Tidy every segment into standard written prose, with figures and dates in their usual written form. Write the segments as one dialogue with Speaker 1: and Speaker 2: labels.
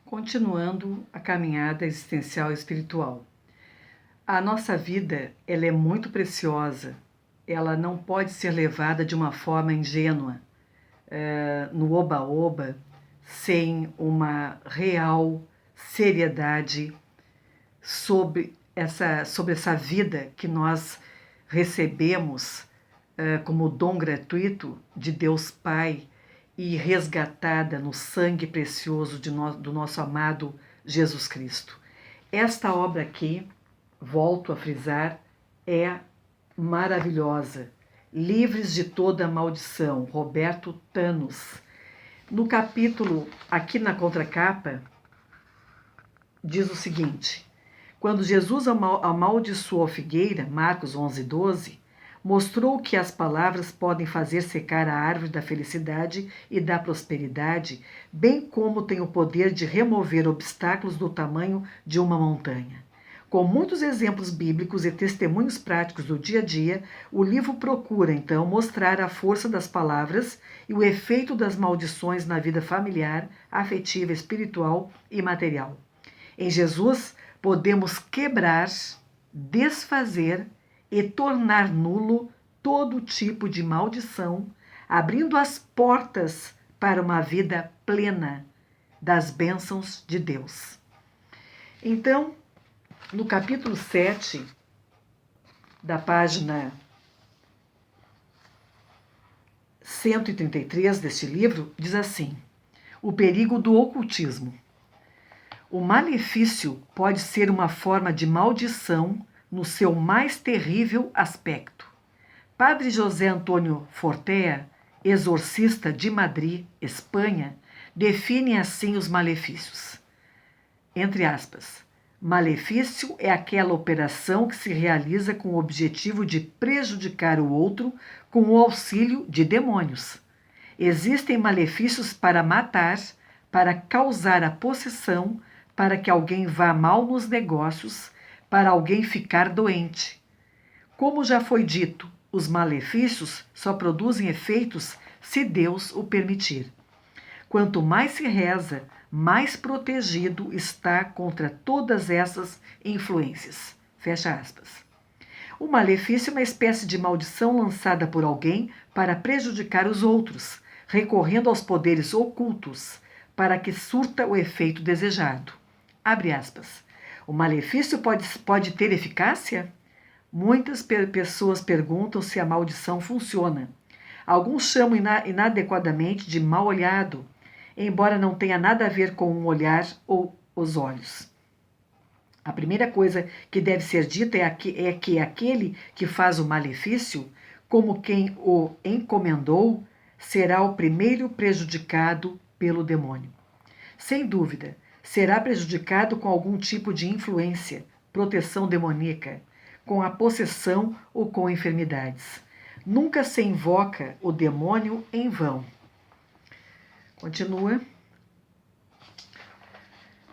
Speaker 1: Continuando a caminhada existencial e espiritual. A nossa vida, ela é muito preciosa. Ela não pode ser levada de uma forma ingênua, no oba-oba, sem uma real seriedade sobre essa vida que nós recebemos como dom gratuito de Deus Pai e resgatada no sangue precioso do nosso amado Jesus Cristo. Esta obra aqui, volto a frisar, é maravilhosa. Livres de toda maldição, Roberto Thanos. No capítulo, aqui na contracapa, diz o seguinte: quando Jesus amaldiçoou a figueira, Marcos 11:12, mostrou que as palavras podem fazer secar a árvore da felicidade e da prosperidade, bem como tem o poder de remover obstáculos do tamanho de uma montanha. Com muitos exemplos bíblicos e testemunhos práticos do dia a dia, o livro procura, então, mostrar a força das palavras e o efeito das maldições na vida familiar, afetiva, espiritual e material. Em Jesus, podemos quebrar, desfazer e tornar nulo todo tipo de maldição, abrindo as portas para uma vida plena das bênçãos de Deus. Então, no capítulo 7, da página 133 deste livro, diz assim: o perigo do ocultismo. O malefício pode ser uma forma de maldição no seu mais terrível aspecto. Padre José Antônio Fortea, exorcista de Madrid, Espanha, define assim os malefícios. Entre aspas, malefício é aquela operação que se realiza com o objetivo de prejudicar o outro com o auxílio de demônios. Existem malefícios para matar, para causar a possessão, para que alguém vá mal nos negócios, para alguém ficar doente. Como já foi dito, os malefícios só produzem efeitos se Deus o permitir. Quanto mais se reza, mais protegido está contra todas essas influências. Fecha aspas. O malefício é uma espécie de maldição lançada por alguém para prejudicar os outros, recorrendo aos poderes ocultos, para que surta o efeito desejado. Abre aspas. O malefício pode ter eficácia? Muitas pessoas perguntam se a maldição funciona. Alguns chamam inadequadamente de mal olhado, embora não tenha nada a ver com um olhar ou os olhos. A primeira coisa que deve ser dita é que aquele que faz o malefício, como quem o encomendou, será o primeiro prejudicado pelo demônio. Sem dúvida, será prejudicado com algum tipo de influência, proteção demoníaca, com a possessão ou com enfermidades. Nunca se invoca o demônio em vão. Continua.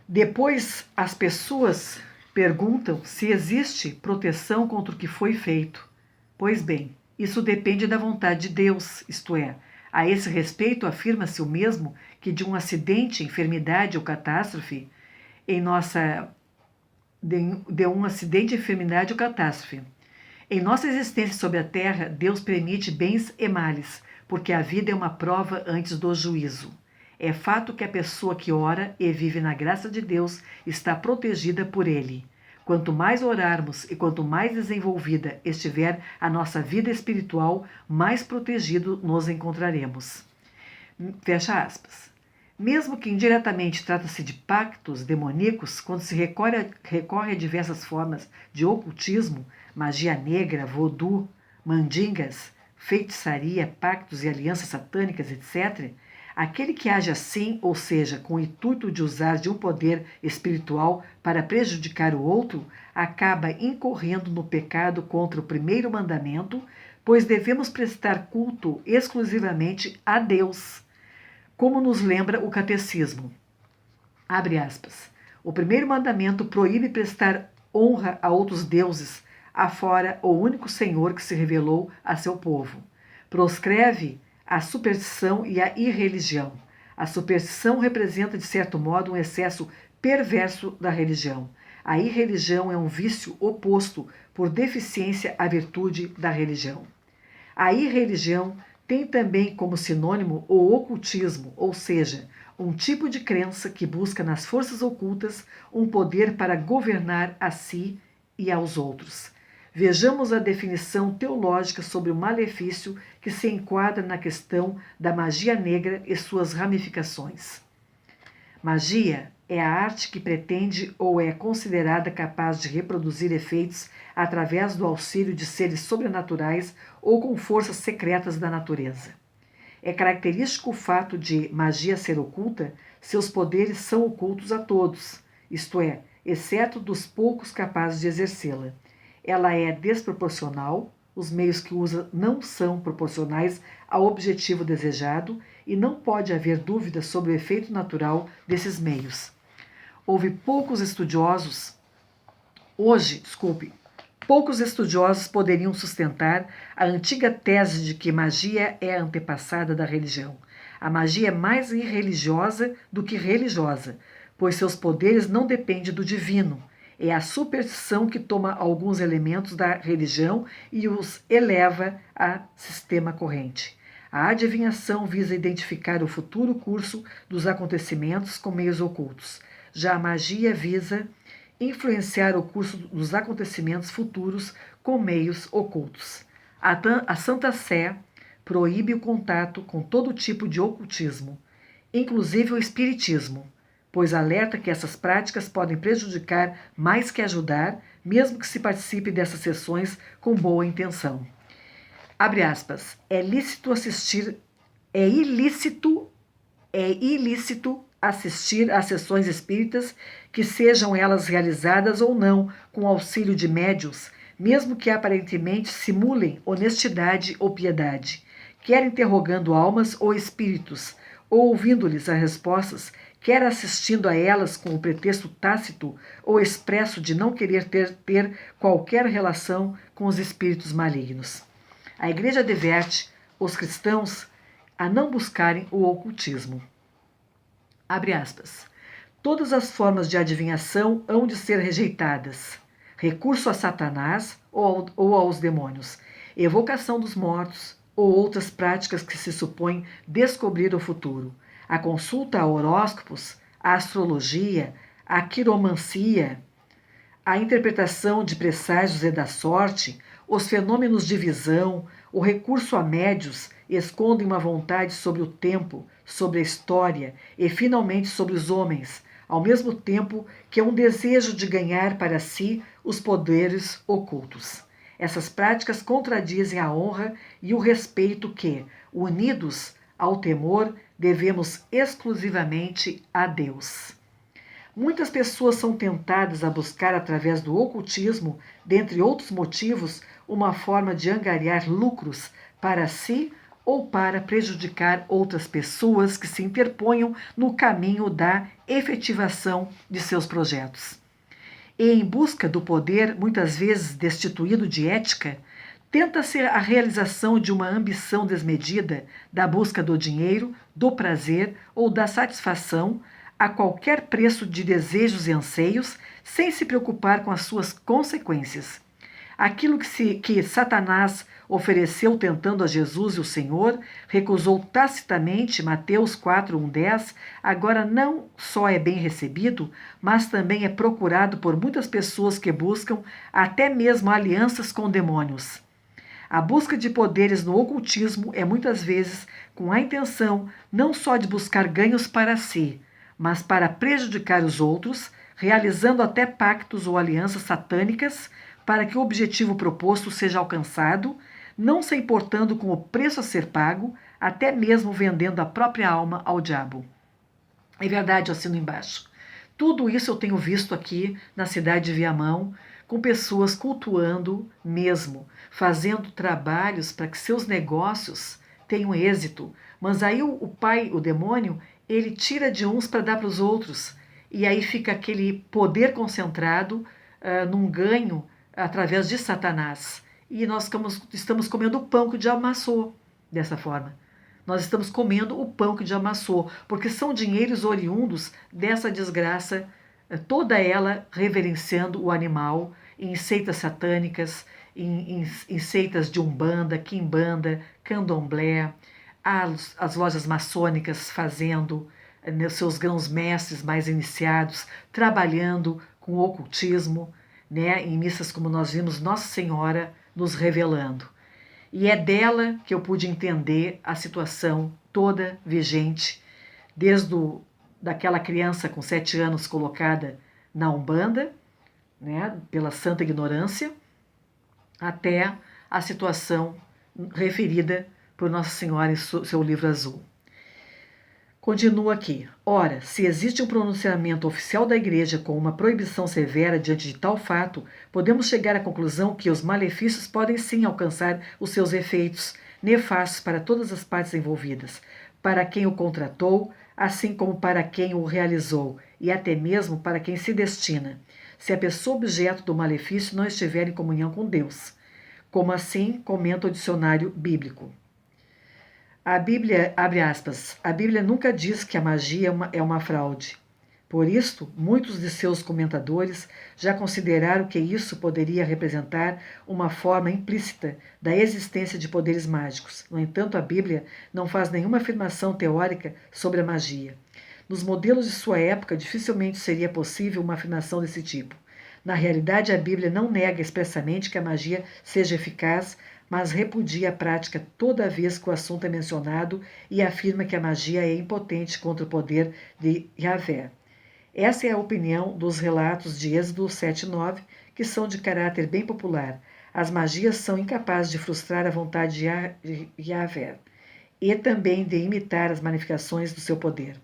Speaker 1: Depois, as pessoas perguntam se existe proteção contra o que foi feito. Pois bem, isso depende da vontade de Deus, isto é, a esse respeito, afirma-se o mesmo que de um acidente, enfermidade ou catástrofe Em nossa existência sobre a terra, Deus permite bens e males, porque a vida é uma prova antes do juízo. É fato que a pessoa que ora e vive na graça de Deus está protegida por Ele. Quanto mais orarmos e quanto mais desenvolvida estiver a nossa vida espiritual, mais protegido nos encontraremos. Fecha aspas. Mesmo que indiretamente trata-se de pactos demoníacos, quando se recorre a diversas formas de ocultismo, magia negra, voodoo, mandingas, feitiçaria, pactos e alianças satânicas, etc., aquele que age assim, ou seja, com o intuito de usar de um poder espiritual para prejudicar o outro, acaba incorrendo no pecado contra o primeiro mandamento, pois devemos prestar culto exclusivamente a Deus, como nos lembra o catecismo. Abre aspas. O primeiro mandamento proíbe prestar honra a outros deuses, afora o único Senhor que se revelou a seu povo. Proscreve a superstição e a irreligião. A superstição representa, de certo modo, um excesso perverso da religião. A irreligião é um vício oposto, por deficiência, à virtude da religião. A irreligião tem também como sinônimo o ocultismo, ou seja, um tipo de crença que busca nas forças ocultas um poder para governar a si e aos outros. Vejamos a definição teológica sobre o malefício que se enquadra na questão da magia negra e suas ramificações. Magia é a arte que pretende ou é considerada capaz de reproduzir efeitos através do auxílio de seres sobrenaturais ou com forças secretas da natureza. É característico o fato de magia ser oculta, seus poderes são ocultos a todos, isto é, exceto dos poucos capazes de exercê-la. Ela é desproporcional, os meios que usa não são proporcionais ao objetivo desejado e não pode haver dúvida sobre o efeito natural desses meios. Poucos estudiosos poderiam sustentar a antiga tese de que magia é a antepassada da religião. A magia é mais irreligiosa do que religiosa, pois seus poderes não dependem do divino. É a superstição que toma alguns elementos da religião e os eleva a sistema corrente. A adivinhação visa identificar o futuro curso dos acontecimentos com meios ocultos. Já a magia visa influenciar o curso dos acontecimentos futuros com meios ocultos. A Santa Sé proíbe o contato com todo tipo de ocultismo, inclusive o espiritismo, pois alerta que essas práticas podem prejudicar mais que ajudar, mesmo que se participe dessas sessões com boa intenção. Abre aspas. É ilícito assistir a sessões espíritas, que sejam elas realizadas ou não com auxílio de médiuns, mesmo que aparentemente simulem honestidade ou piedade, quer interrogando almas ou espíritos, ou ouvindo-lhes as respostas, quer assistindo a elas com o pretexto tácito ou expresso de não querer ter qualquer relação com os espíritos malignos. A Igreja adverte os cristãos a não buscarem o ocultismo. Abre aspas. Todas as formas de adivinhação hão de ser rejeitadas. Recurso a Satanás ou aos demônios, evocação dos mortos ou outras práticas que se supõem descobrir o futuro. A consulta a horóscopos, a astrologia, a quiromancia, a interpretação de presságios e da sorte, os fenômenos de visão, o recurso a médios escondem uma vontade sobre o tempo, sobre a história e, finalmente, sobre os homens, ao mesmo tempo que é um desejo de ganhar para si os poderes ocultos. Essas práticas contradizem a honra e o respeito que, unidos ao temor, devemos exclusivamente a Deus. Muitas pessoas são tentadas a buscar, através do ocultismo, dentre outros motivos, uma forma de angariar lucros para si ou para prejudicar outras pessoas que se interponham no caminho da efetivação de seus projetos. E em busca do poder, muitas vezes destituído de ética, tenta-se a realização de uma ambição desmedida, da busca do dinheiro, do prazer ou da satisfação, a qualquer preço de desejos e anseios, sem se preocupar com as suas consequências. Aquilo que Satanás ofereceu tentando a Jesus e o Senhor, recusou tacitamente, Mateus 4:10, agora não só é bem recebido, mas também é procurado por muitas pessoas que buscam até mesmo alianças com demônios. A busca de poderes no ocultismo é muitas vezes com a intenção não só de buscar ganhos para si, mas para prejudicar os outros, realizando até pactos ou alianças satânicas para que o objetivo proposto seja alcançado, não se importando com o preço a ser pago, até mesmo vendendo a própria alma ao diabo. É verdade, eu assino embaixo. Tudo isso eu tenho visto aqui na cidade de Viamão, com pessoas cultuando mesmo, fazendo trabalhos para que seus negócios tenham êxito. Mas aí o pai, o demônio, ele tira de uns para dar para os outros. E aí fica aquele poder concentrado num ganho através de Satanás. E nós estamos comendo o pão que o diabo amassou dessa forma. Nós estamos comendo o pão que já amassou, porque são dinheiros oriundos dessa desgraça, toda ela reverenciando o animal, em seitas satânicas, em seitas de Umbanda, Quimbanda, Candomblé, as lojas maçônicas fazendo seus grãos-mestres mais iniciados, trabalhando com o ocultismo, né, em missas como nós vimos Nossa Senhora nos revelando. E é dela que eu pude entender a situação toda vigente, desde daquela criança com 7 anos colocada na Umbanda, né, pela santa ignorância, até a situação referida por Nossa Senhora em seu livro azul. Continua aqui. Ora, se existe um pronunciamento oficial da Igreja com uma proibição severa diante de tal fato, podemos chegar à conclusão que os malefícios podem sim alcançar os seus efeitos nefastos para todas as partes envolvidas, para quem o contratou, assim como para quem o realizou, e até mesmo para quem se destina, se a pessoa objeto do malefício não estiver em comunhão com Deus. Como assim comenta o dicionário bíblico. A Bíblia, abre aspas, a Bíblia nunca diz que a magia é uma fraude. Por isto, muitos de seus comentadores já consideraram que isso poderia representar uma forma implícita da existência de poderes mágicos. No entanto, a Bíblia não faz nenhuma afirmação teórica sobre a magia. Nos modelos de sua época, dificilmente seria possível uma afirmação desse tipo. Na realidade, a Bíblia não nega expressamente que a magia seja eficaz, mas repudia a prática toda vez que o assunto é mencionado e afirma que a magia é impotente contra o poder de Yahvé. Essa é a opinião dos relatos de Êxodo 7:9, que são de caráter bem popular. As magias são incapazes de frustrar a vontade de Yahvé e também de imitar as manifestações do seu poder.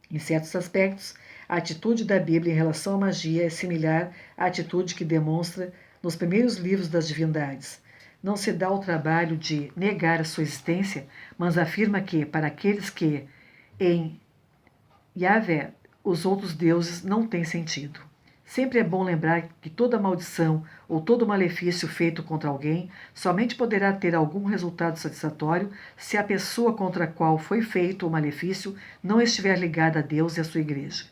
Speaker 1: Em certos aspectos, a atitude da Bíblia em relação à magia é similar à atitude que demonstra nos primeiros livros das divindades. Não se dá o trabalho de negar a sua existência, mas afirma que, para aqueles que, em Yahvé, os outros deuses não têm sentido. Sempre é bom lembrar que toda maldição ou todo malefício feito contra alguém somente poderá ter algum resultado satisfatório se a pessoa contra a qual foi feito o malefício não estiver ligada a Deus e à sua igreja.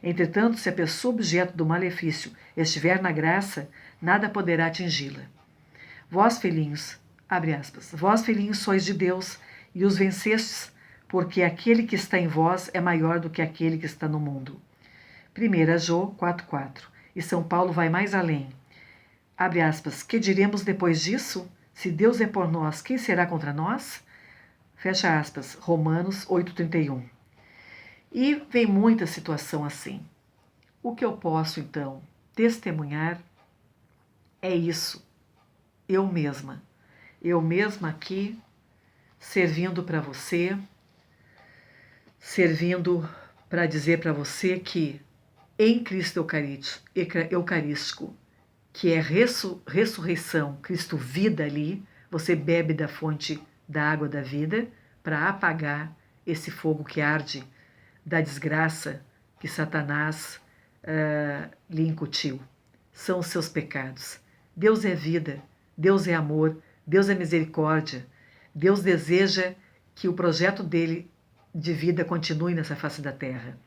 Speaker 1: Entretanto, se a pessoa objeto do malefício estiver na graça, nada poderá atingi-la. Vós, filhinhos, abre aspas, vós, filhinhos, sois de Deus e os vencestes, porque aquele que está em vós é maior do que aquele que está no mundo. 1 João 4,4. E São Paulo vai mais além. Abre aspas, que diremos depois disso? Se Deus é por nós, quem será contra nós? Fecha aspas, Romanos 8,31. E vem muita situação assim. O que eu posso, então, testemunhar é isso. Eu mesma aqui, servindo para você, servindo para dizer para você que em Cristo Eucarístico, que é ressurreição, Cristo vida ali, você bebe da fonte da água da vida para apagar esse fogo que arde da desgraça que Satanás lhe incutiu. São os seus pecados. Deus é vida, Deus é amor, Deus é misericórdia. Deus deseja que o projeto dele de vida continue nessa face da terra.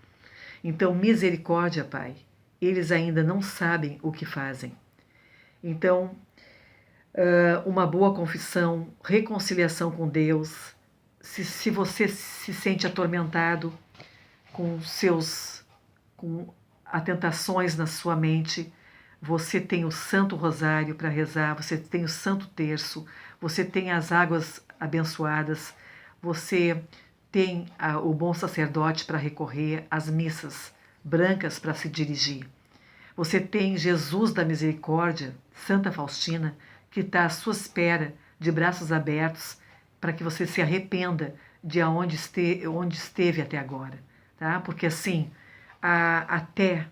Speaker 1: Então, misericórdia, Pai. Eles ainda não sabem o que fazem. Então, uma boa confissão, reconciliação com Deus. Se você se sente atormentado com tentações na sua mente, você tem o Santo Rosário para rezar, você tem o Santo Terço, você tem as águas abençoadas, você tem o bom sacerdote para recorrer, as missas brancas para se dirigir. Você tem Jesus da Misericórdia, Santa Faustina, que está à sua espera, de braços abertos, para que você se arrependa de onde esteve até agora. Tá? Porque assim, até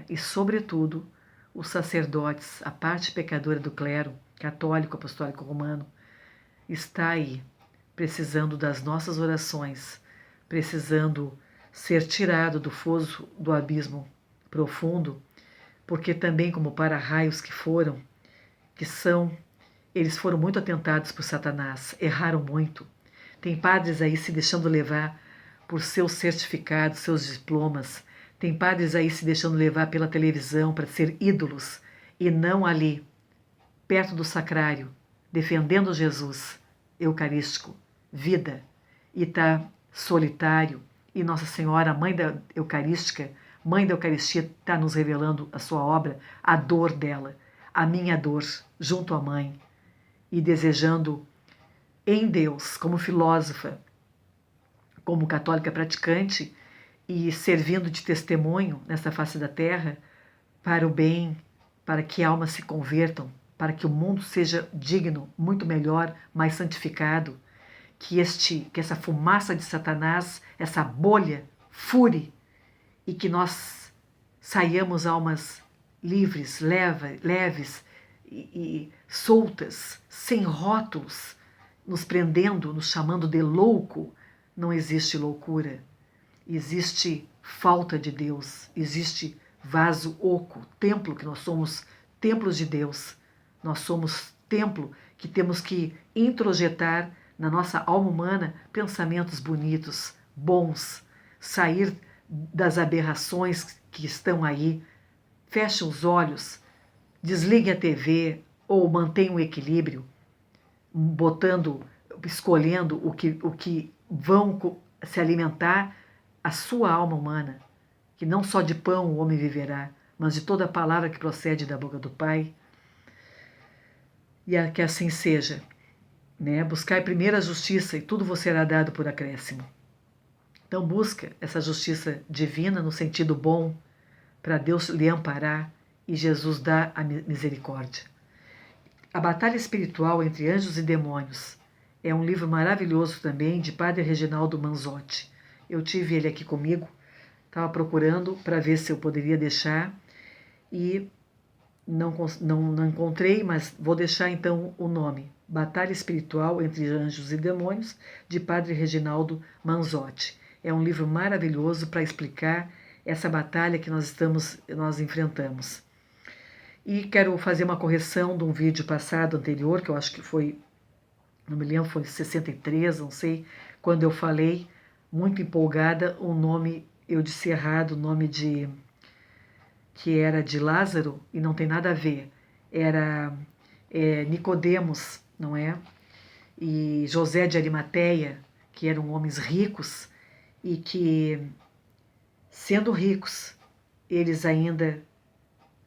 Speaker 1: e sobretudo os sacerdotes, a parte pecadora do clero católico, apostólico romano, está aí, precisando das nossas orações, precisando ser tirado do fosso do abismo profundo, porque também como para-raios eles foram muito atentados por Satanás, erraram muito, Tem padres aí se deixando levar por seus certificados, seus diplomas. Tem padres aí se deixando levar pela televisão para ser ídolos e não ali, perto do sacrário, defendendo Jesus eucarístico, vida, e está solitário. E Nossa Senhora, Mãe da Eucarística, Mãe da Eucaristia, está nos revelando a sua obra, a dor dela, a minha dor, junto à Mãe, e desejando em Deus, como filósofa, como católica praticante, e servindo de testemunho nessa face da terra, para o bem, para que almas se convertam, para que o mundo seja digno, muito melhor, mais santificado, que essa fumaça de Satanás, essa bolha, fure e que nós saiamos almas livres, leves e soltas, sem rótulos, nos prendendo, nos chamando de louco. Não existe loucura, existe falta de Deus, existe vaso oco, templo, que nós somos templos de Deus. Nós somos templo que temos que introjetar na nossa alma humana pensamentos bonitos, bons, sair das aberrações que estão aí. Feche os olhos, desligue a TV ou mantenha um equilíbrio, escolhendo o que vão se alimentar a sua alma humana, que não só de pão o homem viverá, mas de toda a palavra que procede da boca do Pai. E que assim seja. Buscai primeiro a justiça e tudo vos será dado por acréscimo. Então busca essa justiça divina no sentido bom, para Deus lhe amparar e Jesus dar a misericórdia. A Batalha Espiritual entre Anjos e Demônios é um livro maravilhoso também de Padre Reginaldo Manzotti. Eu tive ele aqui comigo, estava procurando para ver se eu poderia deixar e não encontrei, mas vou deixar então o nome. Batalha Espiritual entre Anjos e Demônios, de Padre Reginaldo Manzotti. É um livro maravilhoso para explicar essa batalha que nós enfrentamos. E quero fazer uma correção de um vídeo passado anterior, que eu acho que foi, não me lembro, foi 63, não sei, quando eu falei, muito empolgada, o nome, eu disse errado, o nome que era de Lázaro, e não tem nada a ver, era Nicodemos, não é? E José de Arimateia, que eram homens ricos, e que, sendo ricos, eles ainda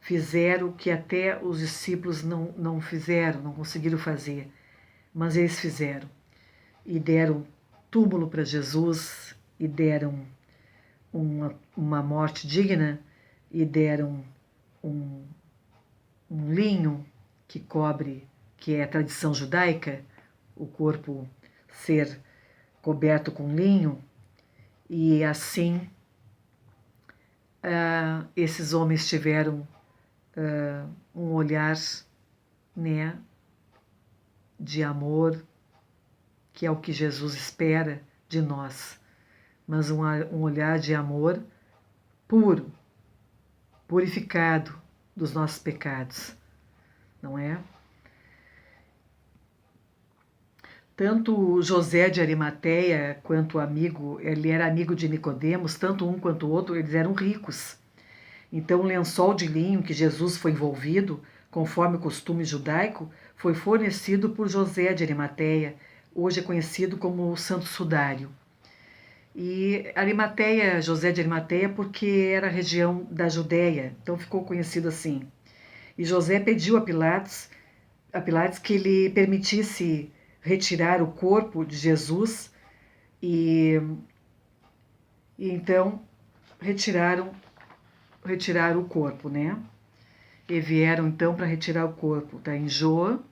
Speaker 1: fizeram o que até os discípulos não fizeram, não conseguiram fazer, mas eles fizeram. E deram túmulo para Jesus, e deram uma morte digna, e deram um linho que cobre, que é a tradição judaica, o corpo ser coberto com linho, e assim esses homens tiveram um olhar, de amor, que é o que Jesus espera de nós, mas um olhar de amor puro, purificado dos nossos pecados, não é? Tanto José de Arimateia quanto o amigo, ele era amigo de Nicodemos, tanto um quanto o outro, eles eram ricos. Então o lençol de linho que Jesus foi envolvido, conforme o costume judaico, foi fornecido por José de Arimateia, hoje é conhecido como o Santo Sudário. E Arimateia, José de Arimateia, porque era a região da Judéia, então ficou conhecido assim. E José pediu a Pilatos que ele permitisse retirar o corpo de Jesus e então retiraram o corpo, E vieram então para retirar o corpo. Está em João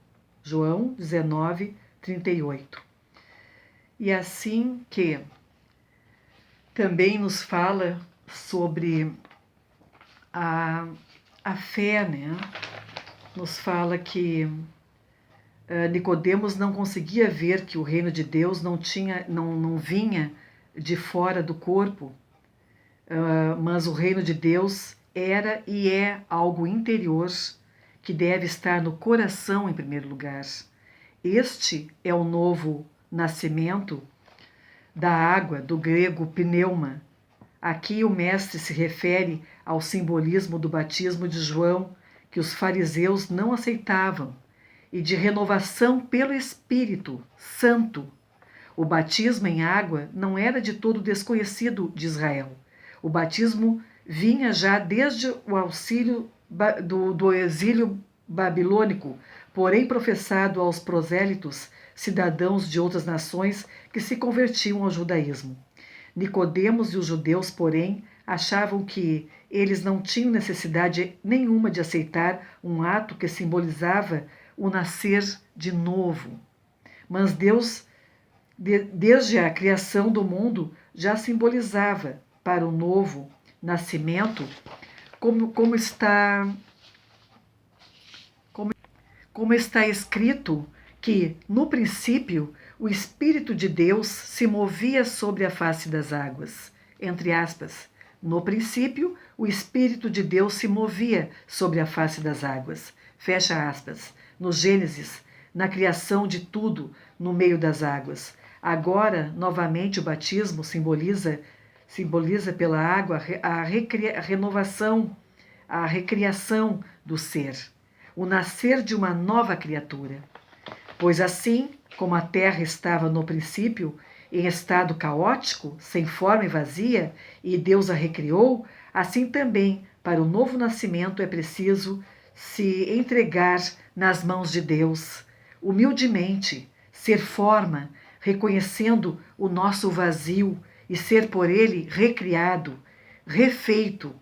Speaker 1: 19, 38. E assim que também nos fala sobre a fé, Nos fala que Nicodemos não conseguia ver que o reino de Deus não vinha de fora do corpo, mas o reino de Deus era e é algo interior que deve estar no coração em primeiro lugar. Este é o novo nascimento da água, do grego pneuma. Aqui o mestre se refere ao simbolismo do batismo de João, que os fariseus não aceitavam, e de renovação pelo Espírito Santo. O batismo em água não era de todo desconhecido de Israel. O batismo vinha já desde o auxílio do exílio babilônico, porém professado aos prosélitos, cidadãos de outras nações que se convertiam ao judaísmo. Nicodemos e os judeus, porém, achavam que eles não tinham necessidade nenhuma de aceitar um ato que simbolizava o nascer de novo. Mas Deus, desde a criação do mundo, já simbolizava para o novo nascimento, como está escrito que, no princípio, o Espírito de Deus se movia sobre a face das águas. Entre aspas. No princípio, o Espírito de Deus se movia sobre a face das águas. Fecha aspas. No Gênesis, na criação de tudo no meio das águas. Agora, novamente, o batismo simboliza pela água a renovação, a recriação do ser, o nascer de uma nova criatura. Pois assim como a terra estava no princípio em estado caótico, sem forma e vazia, e Deus a recriou, assim também para o novo nascimento é preciso se entregar nas mãos de Deus, humildemente, ser forma, reconhecendo o nosso vazio e ser por ele recriado, refeito.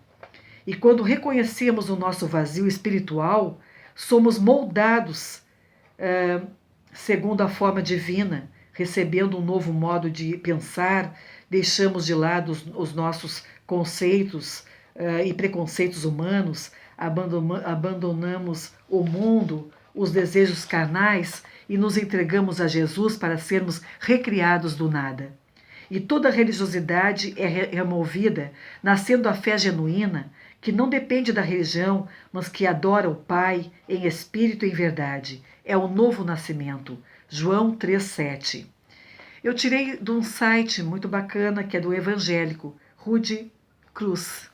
Speaker 1: E quando reconhecemos o nosso vazio espiritual, somos moldados segundo a forma divina, recebendo um novo modo de pensar, deixamos de lado os nossos conceitos e preconceitos humanos, abandonamos o mundo, os desejos carnais e nos entregamos a Jesus para sermos recriados do nada. E toda religiosidade é removida, nascendo a fé genuína, que não depende da religião, mas que adora o Pai em espírito e em verdade. É o novo nascimento. João 3,7. Eu tirei de um site muito bacana, que é do evangélico, Rude Cruz.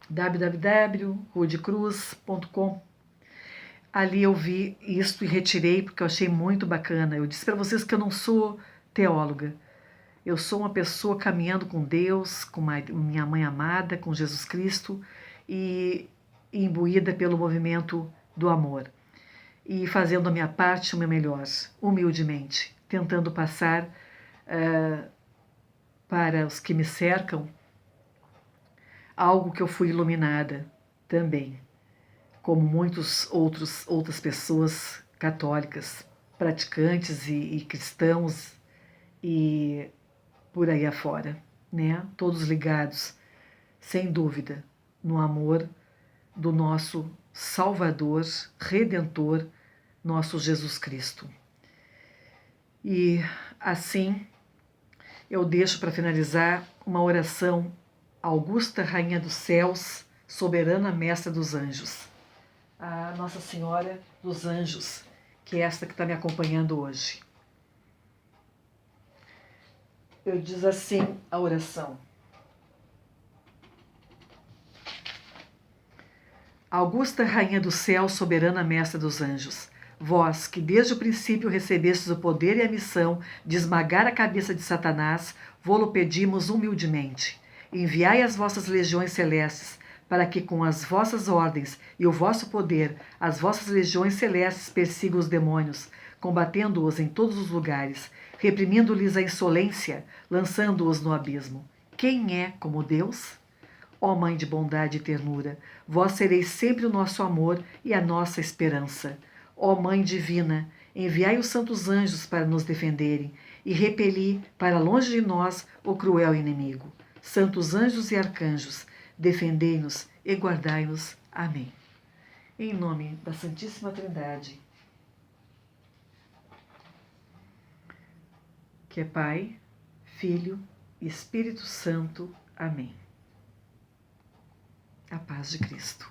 Speaker 1: www.rudecruz.com. Ali eu vi isso e retirei porque eu achei muito bacana. Eu disse para vocês que eu não sou teóloga. Eu sou uma pessoa caminhando com Deus, com minha mãe amada, com Jesus Cristo e imbuída pelo movimento do amor. E fazendo a minha parte, o meu melhor, humildemente, tentando passar para os que me cercam algo que eu fui iluminada também, como outras pessoas católicas, praticantes e cristãos e por aí afora, né? Todos ligados, sem dúvida, no amor do nosso Salvador, Redentor, nosso Jesus Cristo. E assim, eu deixo para finalizar uma oração, Augusta Rainha dos Céus, soberana Mestra dos Anjos, a Nossa Senhora dos Anjos, que é esta que está me acompanhando hoje. Eu diz assim a oração. Augusta Rainha do Céu, soberana Mestra dos Anjos, vós que desde o princípio recebestes o poder e a missão de esmagar a cabeça de Satanás, vô-lo pedimos humildemente. Enviai as vossas legiões celestes, para que com as vossas ordens e o vosso poder, as vossas legiões celestes persigam os demônios, combatendo-os em todos os lugares, reprimindo-lhes a insolência, lançando-os no abismo. Quem é como Deus? Ó Mãe de bondade e ternura, vós sereis sempre o nosso amor e a nossa esperança. Ó Mãe divina, enviai os santos anjos para nos defenderem e repeli para longe de nós o cruel inimigo. Santos anjos e arcanjos, defendei-nos e guardai-nos. Amém. Em nome da Santíssima Trindade, que é Pai, Filho e Espírito Santo. Amém. A paz de Cristo.